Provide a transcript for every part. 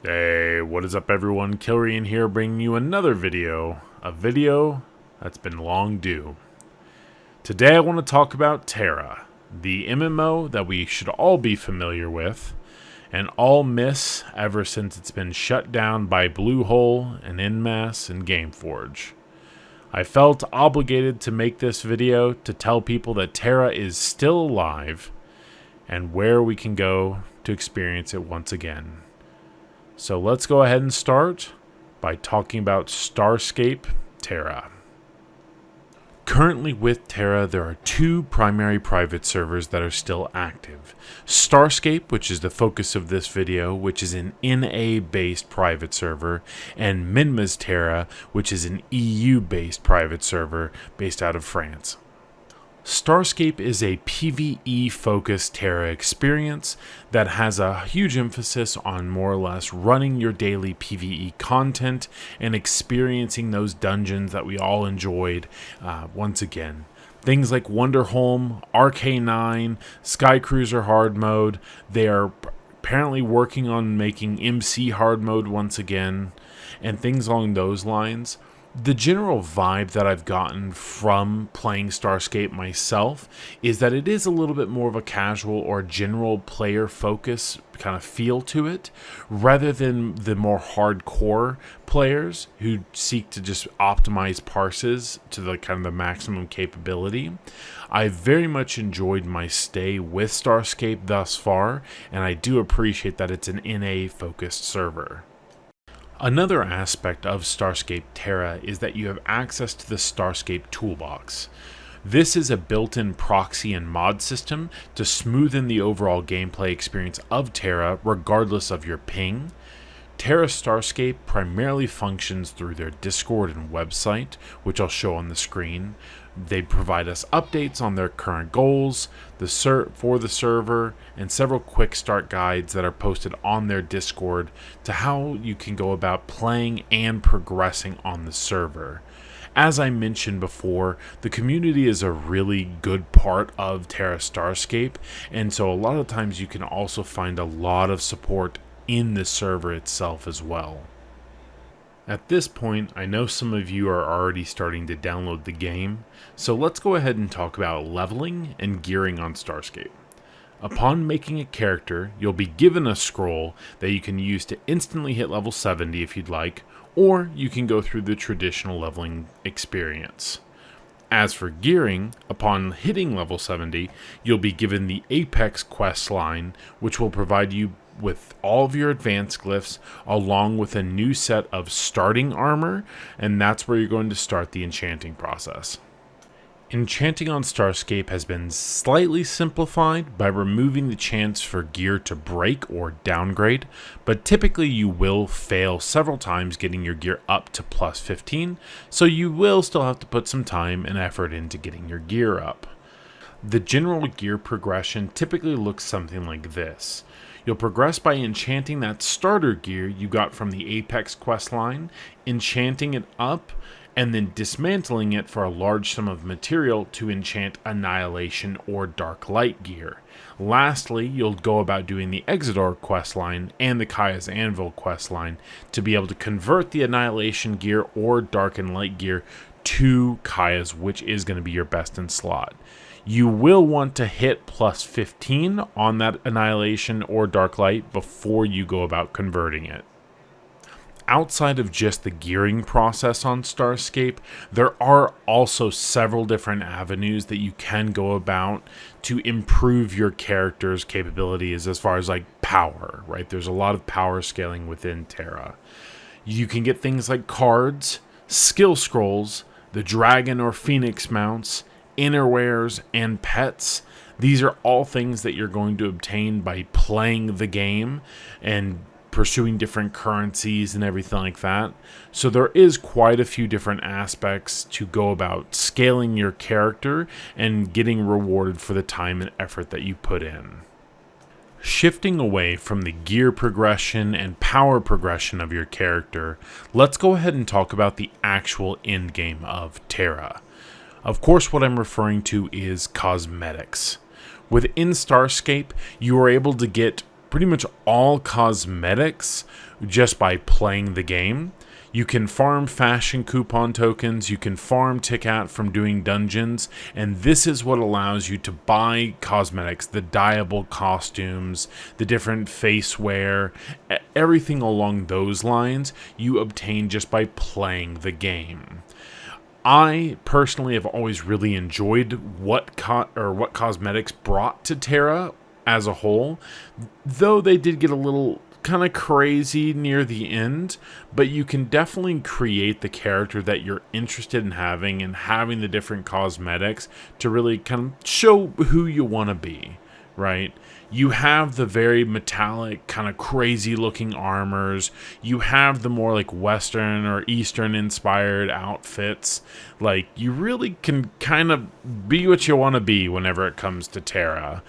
Hey, what is up everyone? Kilrian here bringing you another video. A video that's been long due. Today I want to talk about Tera, the MMO that we should all be familiar with, and all miss ever since it's been shut down by Bluehole and Inmass and Gameforge. I felt obligated to make this video to tell people that Tera is still alive and where we can go to experience it once again. So let's go ahead and start by talking about Starscape Tera. Currently with Tera, there are two primary private servers that are still active. Starscape, which is the focus of this video, which is an NA-based private server, and Minma's Tera, which is an EU-based private server based out of France. Starscape is a PvE-focused Tera experience that has a huge emphasis on more or less running your daily PvE content and experiencing those dungeons that we all enjoyed once again. Things like Wonderholm, RK9, Skycruiser hard mode. They are apparently working on making MC hard mode once again, and things along those lines. The general vibe that I've gotten from playing Starscape myself is that it is a little bit more of a casual or general player focus kind of feel to it, rather than the more hardcore players who seek to just optimize parses to the kind of the maximum capability. I very much enjoyed my stay with Starscape thus far, and I do appreciate that it's an NA focused server. Another aspect of Starscape Tera is that you have access to the Starscape Toolbox. This is a built-in proxy and mod system to smoothen the overall gameplay experience of Tera regardless of your ping. Tera Starscape primarily functions through their Discord and website, which I'll show on the screen. They provide us updates on their current goals, for the server, and several quick start guides that are posted on their Discord to how you can go about playing and progressing on the server. As I mentioned before, the community is a really good part of Tera Starscape, and so a lot of times you can also find a lot of support in the server itself as well. At this point, I know some of you are already starting to download the game, so let's go ahead and talk about leveling and gearing on Starscape. Upon making a character, you'll be given a scroll that you can use to instantly hit level 70 if you'd like, or you can go through the traditional leveling experience. As for gearing, upon hitting level 70, you'll be given the Apex quest line, which will provide you with all of your advanced glyphs along with a new set of starting armor, and that's where you're going to start the enchanting process. Enchanting on Starscape has been slightly simplified by removing the chance for gear to break or downgrade, but typically you will fail several times getting your gear up to plus 15, so you will still have to put some time and effort into getting your gear up. The general gear progression typically looks something like this. You'll progress by enchanting that starter gear you got from the Apex quest line, enchanting it up, and then dismantling it for a large sum of material to enchant Annihilation or Dark Light gear. Lastly, you'll go about doing the Exodar questline and the Kaya's Anvil questline to be able to convert the Annihilation gear or Dark and Light gear to Kaya's, which is going to be your best in slot. You will want to hit plus 15 on that Annihilation or Dark Light before you go about converting it. Outside of just the gearing process on Starscape, there are also several different avenues that you can go about to improve your character's capabilities as far as like power, right? There's a lot of power scaling within Tera. You can get things like cards, skill scrolls, the dragon or phoenix mounts, innerwears, and pets. These are all things that you're going to obtain by playing the game and pursuing different currencies and everything like that. So there is quite a few different aspects to go about scaling your character and getting rewarded for the time and effort that you put in. Shifting away from the gear progression and power progression of your character, let's go ahead and talk about the actual endgame of Tera. Of course, what I'm referring to is cosmetics. Within Starscape, you are able to get pretty much all cosmetics just by playing the game. You can farm fashion coupon tokens, you can farm Ticket from doing dungeons, and this is what allows you to buy cosmetics, the dyeable costumes, the different face wear, everything along those lines you obtain just by playing the game. I personally have always really enjoyed what cosmetics brought to Tera as a whole, though they did get a little kind of crazy near the end, but you can definitely create the character that you're interested in having and having the different cosmetics to really kind of show who you want to be, right? You have the very metallic, kind of crazy looking armors. You have the more like Western or Eastern inspired outfits. Like, you really can kind of be what you want to be whenever it comes to Tera.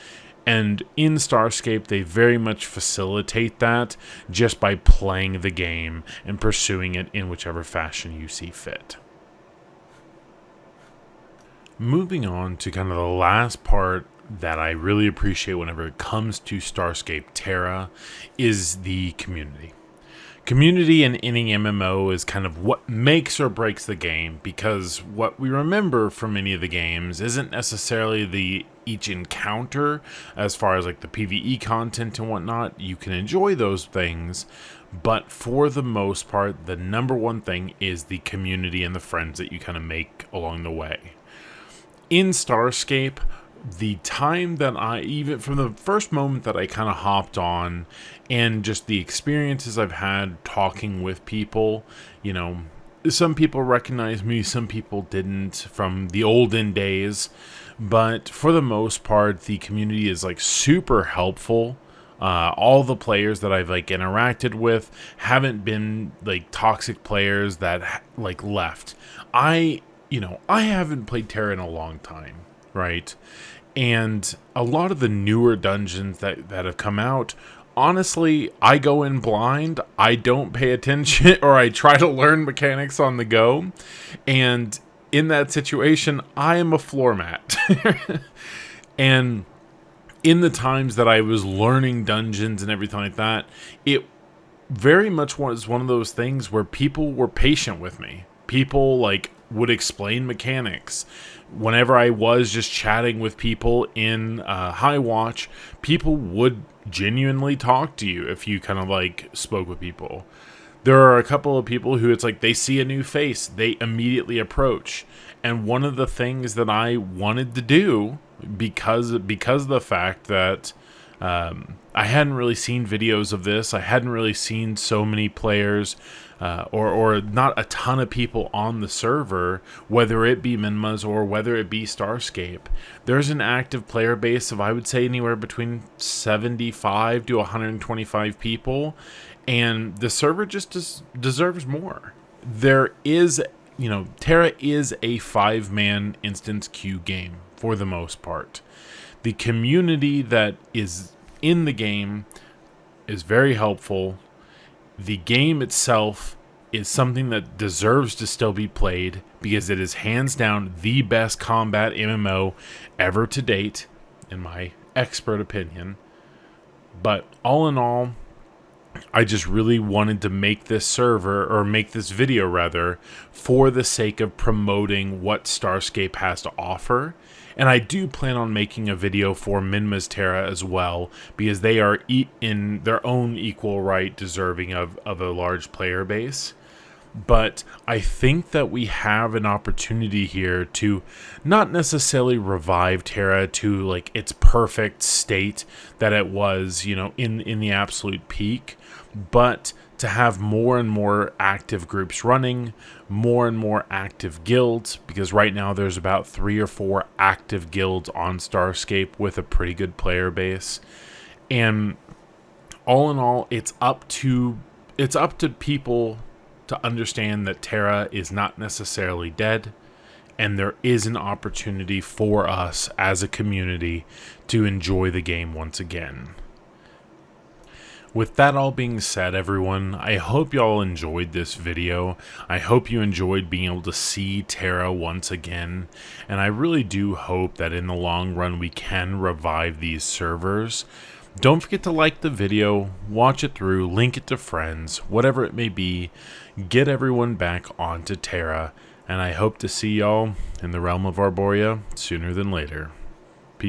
And in Starscape, they very much facilitate that just by playing the game and pursuing it in whichever fashion you see fit. Moving on to kind of the last part that I really appreciate whenever it comes to Starscape Tera is the community. Community in any MMO is kind of what makes or breaks the game, because what we remember from many of the games isn't necessarily each encounter as far as like the PvE content and whatnot. You can enjoy those things, but for the most part, the number one thing is the community and the friends that you kind of make along the way. In Starscape, the time that even from the first moment that I kind of hopped on and just the experiences I've had talking with people, some people recognize me, some people didn't from the olden days, but for the most part, the community is like super helpful. All the players that I've like interacted with haven't been like toxic players that like left. I haven't played Tera in a long time, right? And a lot of the newer dungeons that have come out, honestly, I go in blind. I don't pay attention, or I try to learn mechanics on the go. And in that situation, I am a floor mat. And in the times that I was learning dungeons and everything like that, it very much was one of those things where people were patient with me. People like would explain mechanics. Whenever I was just chatting with people in High Watch, people would genuinely talk to you if you kind of like spoke with people. There are a couple of people who it's like they see a new face, they immediately approach. And one of the things that I wanted to do, because of the fact that I hadn't really seen videos of this, I hadn't really seen so many players or not a ton of people on the server, whether it be Minmas or whether it be Starscape. There's an active player base of, I would say, anywhere between 75 to 125 people, and the server just deserves more. There is, Tera is a 5-man instance queue game for the most part. The community that is in the game is very helpful. The game itself is something that deserves to still be played because it is hands down the best combat MMO ever to date, in my expert opinion. But all in all, I just really wanted to make this video rather, for the sake of promoting what Starscape has to offer. And I do plan on making a video for Minma's Tera as well, because they are in their own equal right deserving of a large player base. But I think that we have an opportunity here to not necessarily revive Tera to like its perfect state that it was, in the absolute peak, but to have more and more active groups running, more and more active guilds, because right now there's about 3 or 4 active guilds on Starscape with a pretty good player base. And all in all, it's up to people to understand that Tera is not necessarily dead, and there is an opportunity for us as a community to enjoy the game once again. With that all being said, everyone, I hope y'all enjoyed this video. I hope you enjoyed being able to see Tera once again, and I really do hope that in the long run we can revive these servers. Don't forget to like the video, watch it through, link it to friends, whatever it may be. Get everyone back onto Tera, and I hope to see y'all in the realm of Arborea sooner than later.